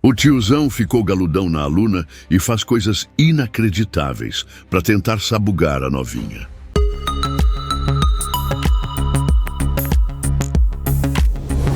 O tiozão ficou galudão na aluna e faz coisas inacreditáveis para tentar sabugar a novinha.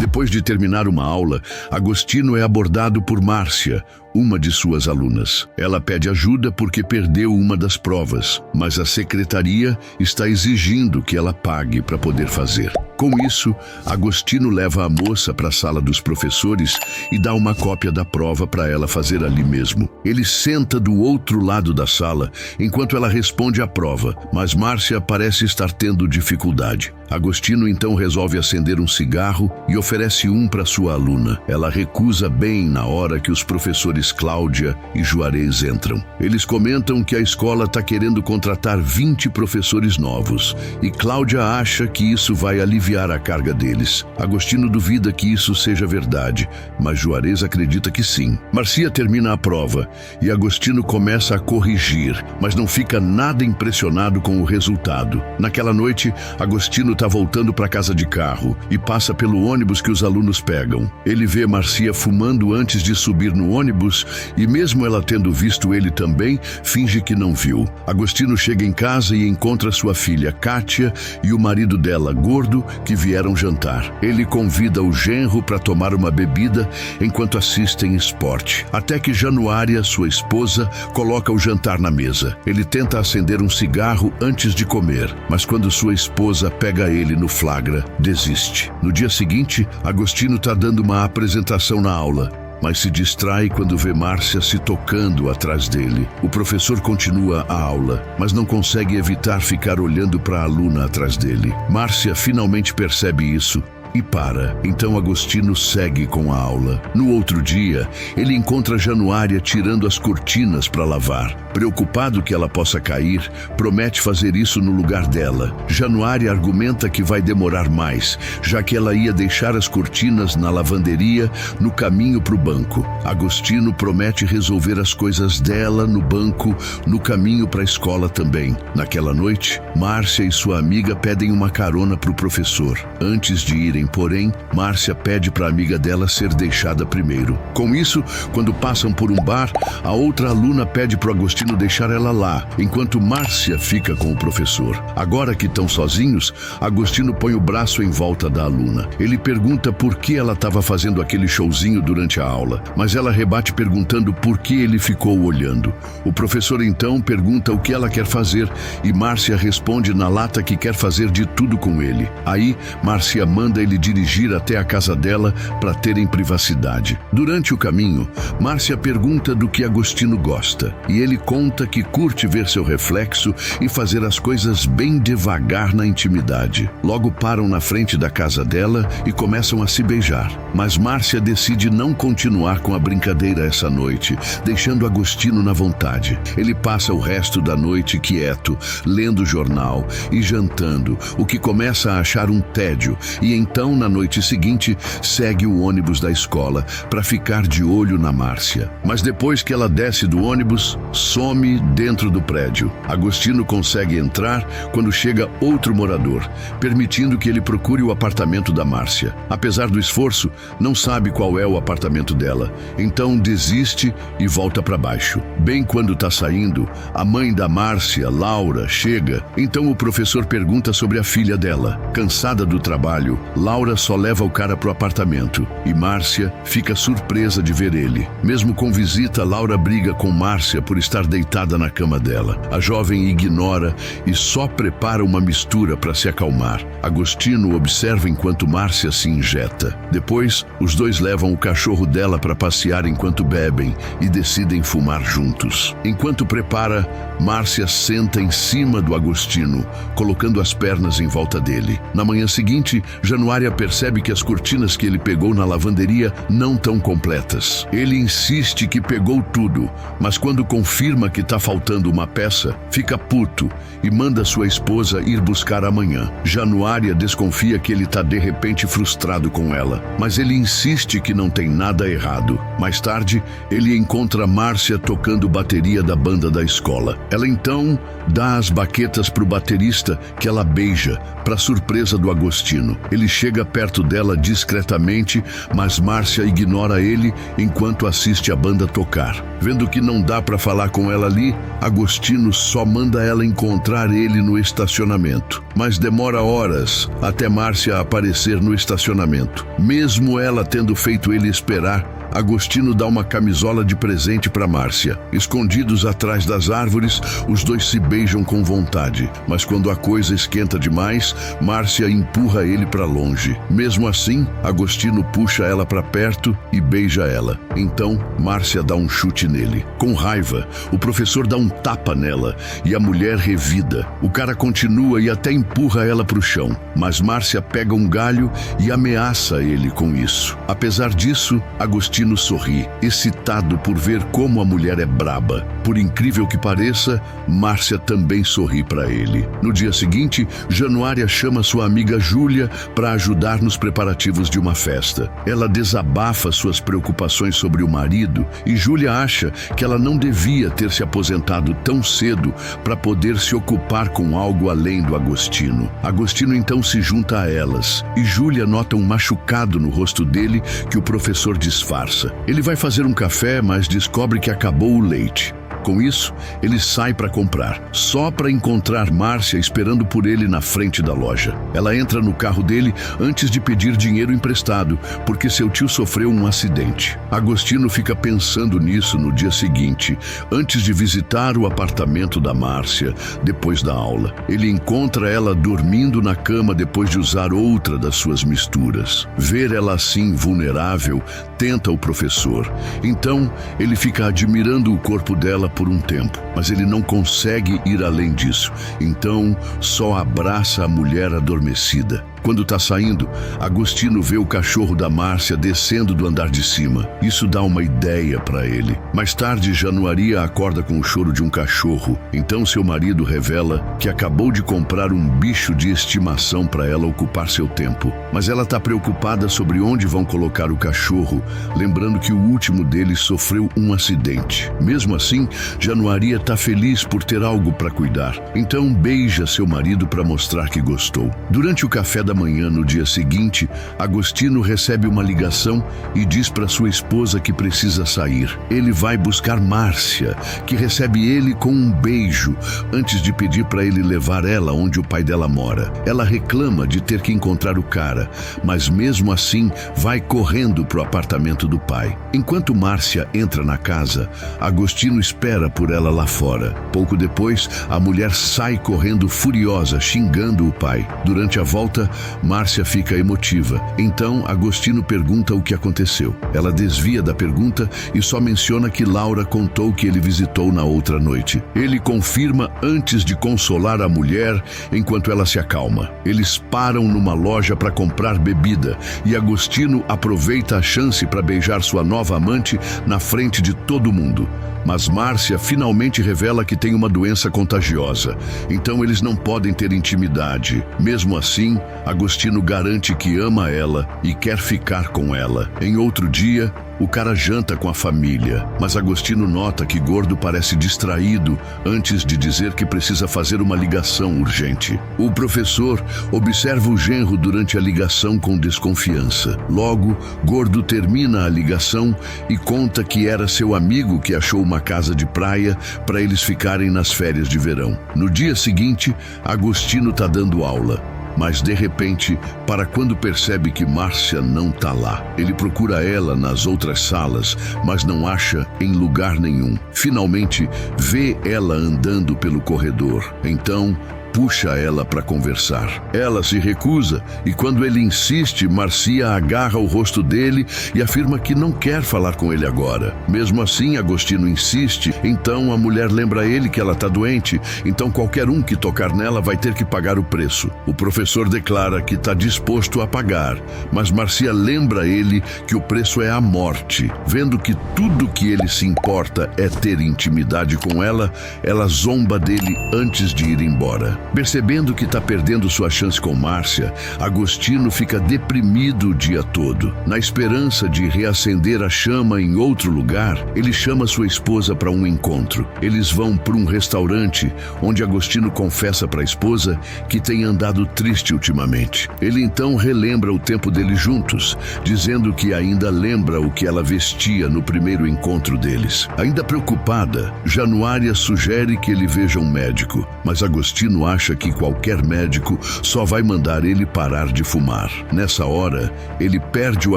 Depois de terminar uma aula, Agostinho é abordado por Márcia, uma de suas alunas. Ela pede ajuda porque perdeu uma das provas, mas a secretaria está exigindo que ela pague para poder fazer. Com isso, Agostinho leva a moça para a sala dos professores e dá uma cópia da prova para ela fazer ali mesmo. Ele senta do outro lado da sala enquanto ela responde a prova, mas Márcia parece estar tendo dificuldade. Agostinho então resolve acender um cigarro e oferece um para sua aluna. Ela recusa bem na hora que os professores Cláudia e Juarez entram. Eles comentam que a escola está querendo contratar 20 professores novos e Cláudia acha que isso vai aliviar a carga deles. Agostinho duvida que isso seja verdade, mas Juarez acredita que sim. Márcia termina a prova e Agostinho começa a corrigir, mas não fica nada impressionado com o resultado. Naquela noite, Agostinho está voltando para casa de carro e passa pelo ônibus que os alunos pegam. Ele vê Márcia fumando antes de subir no ônibus e mesmo ela tendo visto ele também, finge que não viu. Agostinho chega em casa e encontra sua filha, Kátia, e o marido dela, Gordo, que vieram jantar. Ele convida o genro para tomar uma bebida enquanto assistem esporte. Até que Januária, sua esposa, coloca o jantar na mesa. Ele tenta acender um cigarro antes de comer, mas quando sua esposa pega ele no flagra, desiste. No dia seguinte, Agostinho está dando uma apresentação na aula, mas se distrai quando vê Márcia se tocando atrás dele. O professor continua a aula, mas não consegue evitar ficar olhando para a aluna atrás dele. Márcia finalmente percebe isso e para. Então Agostinho segue com a aula. No outro dia, ele encontra Januária tirando as cortinas para lavar. Preocupado que ela possa cair, promete fazer isso no lugar dela. Januária argumenta que vai demorar mais, já que ela ia deixar as cortinas na lavanderia no caminho para o banco. Agostinho promete resolver as coisas dela no banco, no caminho para a escola também. Naquela noite, Márcia e sua amiga pedem uma carona para o professor. Antes de irem, porém, Márcia pede para a amiga dela ser deixada primeiro. Com isso, quando passam por um bar, a outra aluna pede para o Agostinho deixar ela lá, enquanto Márcia fica com o professor. Agora que estão sozinhos, Agostinho põe o braço em volta da aluna. Ele pergunta por que ela estava fazendo aquele showzinho durante a aula, mas ela rebate perguntando por que ele ficou olhando. O professor então pergunta o que ela quer fazer e Márcia responde na lata que quer fazer de tudo com ele. Aí, Márcia manda ele dirigir até a casa dela para terem privacidade. Durante o caminho, Márcia pergunta do que Agostinho gosta e ele conta que curte ver seu reflexo e fazer as coisas bem devagar na intimidade. Logo param na frente da casa dela e começam a se beijar. Mas Márcia decide não continuar com a brincadeira essa noite, deixando Agostinho na vontade. Ele passa o resto da noite quieto, lendo jornal e jantando, o que começa a achar um tédio, e então, na noite seguinte, segue o ônibus da escola para ficar de olho na Márcia. Mas depois que ela desce do ônibus, some dentro do prédio. Agostinho consegue entrar quando chega outro morador, permitindo que ele procure o apartamento da Márcia. Apesar do esforço, não sabe qual é o apartamento dela, então desiste e volta para baixo. Bem quando está saindo, a mãe da Márcia, Laura, chega. Então o professor pergunta sobre a filha dela. Cansada do trabalho, Laura só leva o cara pro apartamento e Márcia fica surpresa de ver ele. Mesmo com visita, Laura briga com Márcia por estar deitada na cama dela. A jovem ignora e só prepara uma mistura para se acalmar. Agostinho observa enquanto Márcia se injeta. Depois, os dois levam o cachorro dela para passear enquanto bebem e decidem fumar juntos. Enquanto prepara, Márcia senta em cima do Agostinho, colocando as pernas em volta dele. Na manhã seguinte, Januária percebe que as cortinas que ele pegou na lavanderia não estão completas. Ele insiste que pegou tudo, mas quando confirma que está faltando uma peça, fica puto e manda sua esposa ir buscar amanhã. Januária desconfia que ele está de repente frustrado com ela, mas ele insiste que não tem nada errado. Mais tarde, ele encontra Márcia tocando bateria da banda da escola. Ela então dá as baquetas pro baterista, que ela beija, para surpresa do Agostinho. Ele chega chega perto dela discretamente, mas Márcia ignora ele enquanto assiste a banda tocar. Vendo que não dá para falar com ela ali, Agostinho só manda ela encontrar ele no estacionamento. Mas demora horas até Márcia aparecer no estacionamento. Mesmo ela tendo feito ele esperar, Agostinho dá uma camisola de presente para Márcia. Escondidos atrás das árvores, os dois se beijam com vontade. Mas quando a coisa esquenta demais, Márcia empurra ele para longe. Mesmo assim, Agostinho puxa ela para perto e beija ela. Então, Márcia dá um chute nele. Com raiva, o professor dá um tapa nela e a mulher revida. O cara continua e até empurra ela para o chão. Mas Márcia pega um galho e ameaça ele com isso. Apesar disso, Agostinho sorri, excitado por ver como a mulher é braba. Por incrível que pareça, Márcia também sorri para ele. No dia seguinte, Januária chama sua amiga Júlia para ajudar nos preparativos de uma festa. Ela desabafa suas preocupações sobre o marido e Júlia acha que ela não devia ter se aposentado tão cedo para poder se ocupar com algo além do Agostinho. Agostinho então se junta a elas e Júlia nota um machucado no rosto dele que o professor disfarça. Ele vai fazer um café, mas descobre que acabou o leite. Com isso, ele sai para comprar, só para encontrar Márcia esperando por ele na frente da loja. Ela entra no carro dele antes de pedir dinheiro emprestado, porque seu tio sofreu um acidente. Agostinho fica pensando nisso no dia seguinte, antes de visitar o apartamento da Márcia, depois da aula. Ele encontra ela dormindo na cama depois de usar outra das suas misturas. Ver ela assim, vulnerável, tenta o professor. Então, ele fica admirando o corpo dela por um tempo, mas ele não consegue ir além disso. Então, só abraça a mulher adormecida. Quando está saindo, Agostinho vê o cachorro da Márcia descendo do andar de cima. Isso dá uma ideia para ele. Mais tarde, Januária acorda com o choro de um cachorro. Então seu marido revela que acabou de comprar um bicho de estimação para ela ocupar seu tempo. Mas ela está preocupada sobre onde vão colocar o cachorro, lembrando que o último deles sofreu um acidente. Mesmo assim, Januária está feliz por ter algo para cuidar. Então beija seu marido para mostrar que gostou. Durante o café da manhã no dia seguinte, Agostinho recebe uma ligação e diz para sua esposa que precisa sair. Ele vai buscar Márcia, que recebe ele com um beijo, antes de pedir para ele levar ela onde o pai dela mora. Ela reclama de ter que encontrar o cara, mas mesmo assim vai correndo para o apartamento do pai. Enquanto Márcia entra na casa, Agostinho espera por ela lá fora. Pouco depois, a mulher sai correndo furiosa, xingando o pai. Durante a volta, Márcia fica emotiva. Então, Agostinho pergunta o que aconteceu. Ela desvia da pergunta e só menciona que Laura contou que ele visitou na outra noite. Ele confirma antes de consolar a mulher enquanto ela se acalma. Eles param numa loja para comprar bebida e Agostinho aproveita a chance para beijar sua nova amante na frente de todo mundo. Mas Márcia finalmente revela que tem uma doença contagiosa, então eles não podem ter intimidade. Mesmo assim, Agostinho garante que ama ela e quer ficar com ela. Em outro dia, o cara janta com a família, mas Agostinho nota que Gordo parece distraído antes de dizer que precisa fazer uma ligação urgente. O professor observa o genro durante a ligação com desconfiança. Logo, Gordo termina a ligação e conta que era seu amigo que achou uma casa de praia para eles ficarem nas férias de verão. No dia seguinte, Agostinho está dando aula. Mas de repente, para quando percebe que Márcia não está lá. Ele procura ela nas outras salas, mas não acha em lugar nenhum. Finalmente, vê ela andando pelo corredor. Então, puxa ela para conversar. Ela se recusa e quando ele insiste, Márcia agarra o rosto dele e afirma que não quer falar com ele agora. Mesmo assim, Agostinho insiste, então a mulher lembra ele que ela está doente, então qualquer um que tocar nela vai ter que pagar o preço. O professor declara que está disposto a pagar, mas Márcia lembra ele que o preço é a morte. Vendo que tudo que ele se importa é ter intimidade com ela, ela zomba dele antes de ir embora. Percebendo que está perdendo sua chance com Márcia, Agostinho fica deprimido o dia todo. Na esperança de reacender a chama em outro lugar, ele chama sua esposa para um encontro. Eles vão para um restaurante, onde Agostinho confessa para a esposa que tem andado triste ultimamente. Ele então relembra o tempo deles juntos, dizendo que ainda lembra o que ela vestia no primeiro encontro deles. Ainda preocupada, Januária sugere que ele veja um médico, mas Agostinho acha que qualquer médico só vai mandar ele parar de fumar. Nessa hora, ele perde o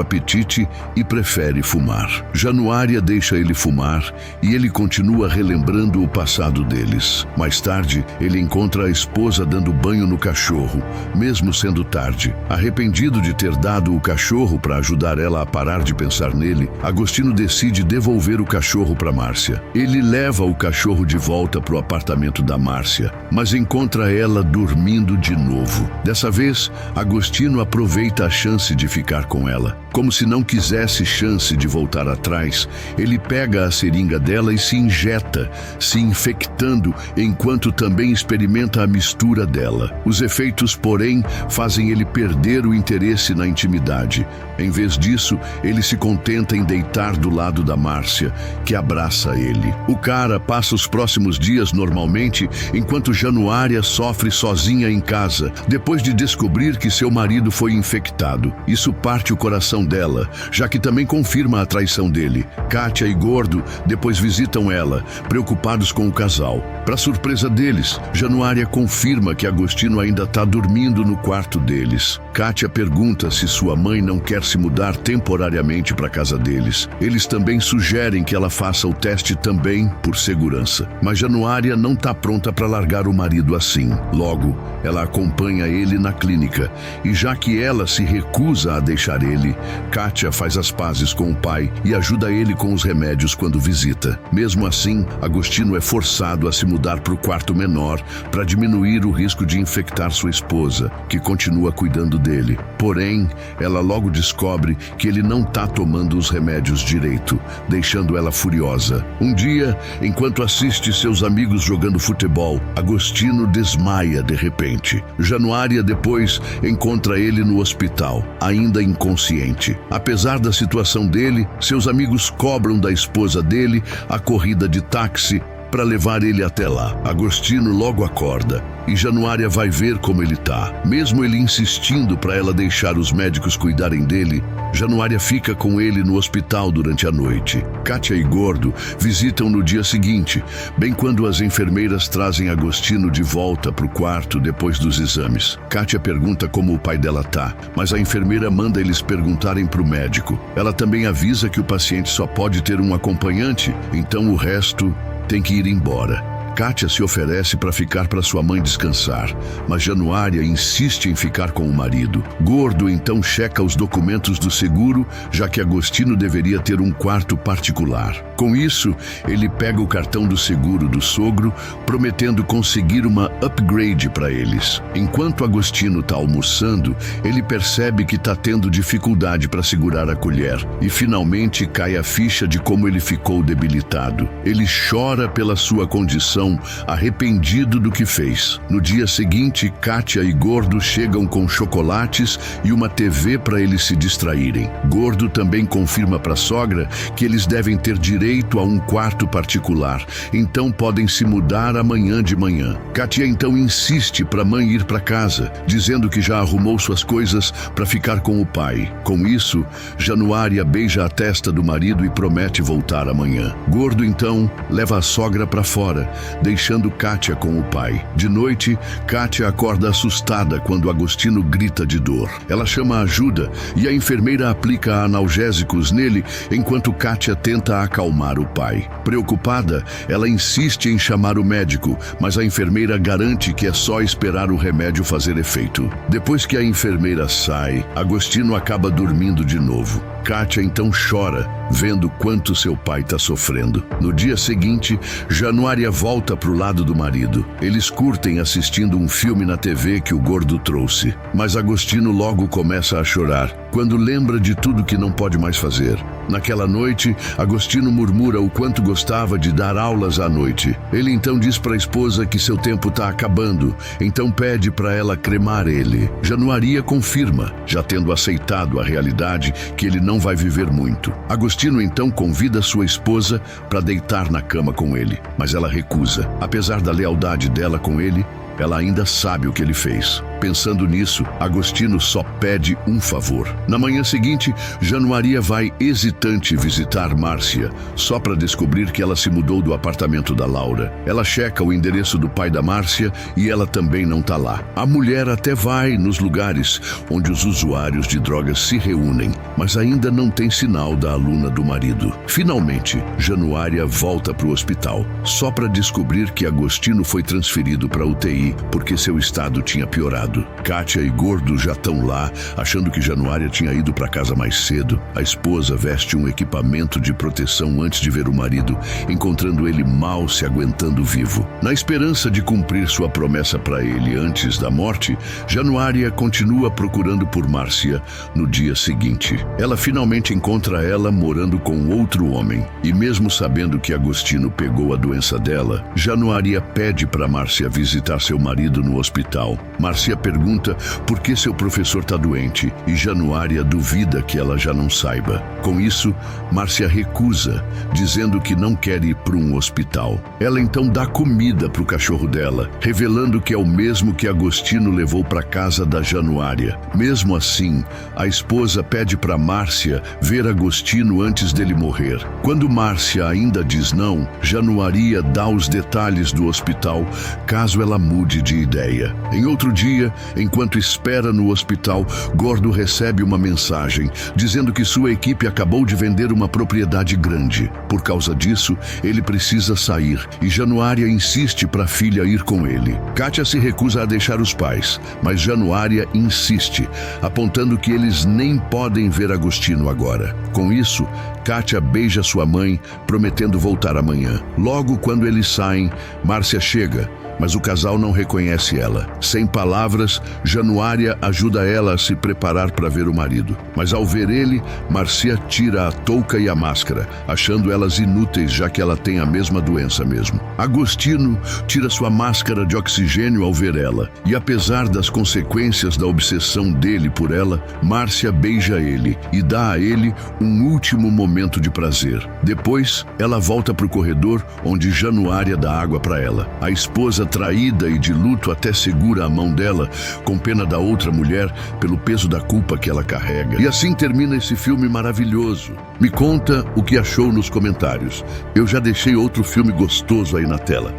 apetite e prefere fumar. Januária deixa ele fumar e ele continua relembrando o passado deles. Mais tarde, ele encontra a esposa dando banho no cachorro, mesmo sendo tarde. Arrependido de ter dado o cachorro para ajudar ela a parar de pensar nele, Agostinho decide devolver o cachorro para Márcia. Ele leva o cachorro de volta para o apartamento da Márcia, mas encontra ela dormindo de novo. Dessa vez, Agostinho aproveita a chance de ficar com ela. Como se não quisesse chance de voltar atrás, ele pega a seringa dela e se injeta, se infectando, enquanto também experimenta a mistura dela. Os efeitos, porém, fazem ele perder o interesse na intimidade. Em vez disso, ele se contenta em deitar do lado da Márcia, que abraça ele. O cara passa os próximos dias normalmente, enquanto Januária sofre sozinha em casa, depois de descobrir que seu marido foi infectado. Isso parte o coração dela, já que também confirma a traição dele. Kátia e Gordo depois visitam ela, preocupados com o casal. Para surpresa deles, Januária confirma que Agostinho ainda está dormindo no quarto deles. Kátia pergunta se sua mãe não quer se mudar temporariamente para a casa deles. Eles também sugerem que ela faça o teste também, por segurança. Mas Januária não está pronta para largar o marido assim. Logo, ela acompanha ele na clínica, e já que ela se recusa a deixar ele, Kátia faz as pazes com o pai e ajuda ele com os remédios quando visita. Mesmo assim, Agostinho é forçado a se mudar para o quarto menor para diminuir o risco de infectar sua esposa, que continua cuidando dele. Porém, ela logo descobre que ele não está tomando os remédios direito, deixando ela furiosa. Um dia, enquanto assiste seus amigos jogando futebol, Agostinho desmaia de repente. Januária depois encontra ele no hospital, ainda inconsciente. Apesar da situação dele, seus amigos cobram da esposa dele a corrida de táxi para levar ele até lá. Agostinho logo acorda e Januária vai ver como ele tá. Mesmo ele insistindo para ela deixar os médicos cuidarem dele, Januária fica com ele no hospital durante a noite. Kátia e Gordo visitam no dia seguinte, bem quando as enfermeiras trazem Agostinho de volta para o quarto depois dos exames. Kátia pergunta como o pai dela tá, mas a enfermeira manda eles perguntarem para o médico. Ela também avisa que o paciente só pode ter um acompanhante, então o resto tem que ir embora. Kátia se oferece para ficar para sua mãe descansar, mas Januária insiste em ficar com o marido. Gordo então checa os documentos do seguro, já que Agostinho deveria ter um quarto particular. Com isso, ele pega o cartão do seguro do sogro, prometendo conseguir uma upgrade para eles. Enquanto Agostinho está almoçando, ele percebe que está tendo dificuldade para segurar a colher e finalmente cai a ficha de como ele ficou debilitado. Ele chora pela sua condição, arrependido do que fez. No dia seguinte, Kátia e Gordo chegam com chocolates e uma TV para eles se distraírem. Gordo também confirma para a sogra que eles devem ter direito a um quarto particular, então podem se mudar amanhã de manhã. Kátia então insiste para a mãe ir para casa, dizendo que já arrumou suas coisas para ficar com o pai. Com isso, Januária beija a testa do marido e promete voltar amanhã. Gordo então leva a sogra para fora, deixando Kátia com o pai. De noite, Kátia acorda assustada quando Agostinho grita de dor. Ela chama ajuda e a enfermeira aplica analgésicos nele enquanto Kátia tenta acalmar o pai. Preocupada, ela insiste em chamar o médico, mas a enfermeira garante que é só esperar o remédio fazer efeito. Depois que a enfermeira sai, Agostinho acaba dormindo de novo. Kátia então chora vendo quanto seu pai está sofrendo. No dia seguinte, Januária volta para o lado do marido. Eles curtem assistindo um filme na TV que o gordo trouxe. Mas Agostinho logo começa a chorar, quando lembra de tudo que não pode mais fazer. Naquela noite, Agostinho murmura o quanto gostava de dar aulas à noite. Ele então diz para a esposa que seu tempo está acabando, então pede para ela cremar ele. Januária confirma, já tendo aceitado a realidade que ele não vai viver muito. Agostinho então convida sua esposa para deitar na cama com ele, mas ela recusa. Apesar da lealdade dela com ele, ela ainda sabe o que ele fez. Pensando nisso, Agostinho só pede um favor. Na manhã seguinte, Januária vai hesitante visitar Márcia, só para descobrir que ela se mudou do apartamento da Laura. Ela checa o endereço do pai da Márcia e ela também não está lá. A mulher até vai nos lugares onde os usuários de drogas se reúnem, mas ainda não tem sinal da aluna do marido. Finalmente, Januária volta para o hospital, só para descobrir que Agostinho foi transferido para UTI porque seu estado tinha piorado. Kátia e Gordo já estão lá, achando que Januária tinha ido para casa mais cedo. A esposa veste um equipamento de proteção antes de ver o marido, encontrando ele mal se aguentando vivo. Na esperança de cumprir sua promessa para ele antes da morte, Januária continua procurando por Márcia no dia seguinte. Ela finalmente encontra ela morando com outro homem. E mesmo sabendo que Agostinho pegou a doença dela, Januária pede para Márcia visitar seu marido no hospital. Márcia pergunta por que seu professor está doente e Januária duvida que ela já não saiba. Com isso, Márcia recusa, dizendo que não quer ir para um hospital. Ela então dá comida para o cachorro dela, revelando que é o mesmo que Agostinho levou para casa da Januária. Mesmo assim, a esposa pede para Márcia ver Agostinho antes dele morrer. Quando Márcia ainda diz não, Januária dá os detalhes do hospital, caso ela mude de ideia. Em outro dia, enquanto espera no hospital, Gordo recebe uma mensagem dizendo que sua equipe acabou de vender uma propriedade grande. Por causa disso, ele precisa sair e Januária insiste para a filha ir com ele. Kátia se recusa a deixar os pais, mas Januária insiste, apontando que eles nem podem ver Agostinho agora. Com isso, Kátia beija sua mãe, prometendo voltar amanhã. Logo quando eles saem, Márcia chega, mas o casal não reconhece ela. Sem palavras, Januária ajuda ela a se preparar para ver o marido. Mas ao ver ele, Márcia tira a touca e a máscara, achando elas inúteis, já que ela tem a mesma doença mesmo. Agostinho tira sua máscara de oxigênio ao ver ela, e apesar das consequências da obsessão dele por ela, Márcia beija ele e dá a ele um último momento de prazer. Depois, ela volta para o corredor, onde Januária dá água para ela. A esposa, traída e de luto, até segura a mão dela, com pena da outra mulher pelo peso da culpa que ela carrega. E assim termina esse filme maravilhoso. Me conta o que achou nos comentários. Eu já deixei outro filme gostoso aí na tela.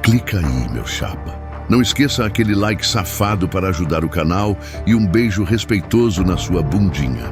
Clica aí, meu chapa. Não esqueça aquele like safado para ajudar o canal e um beijo respeitoso na sua bundinha.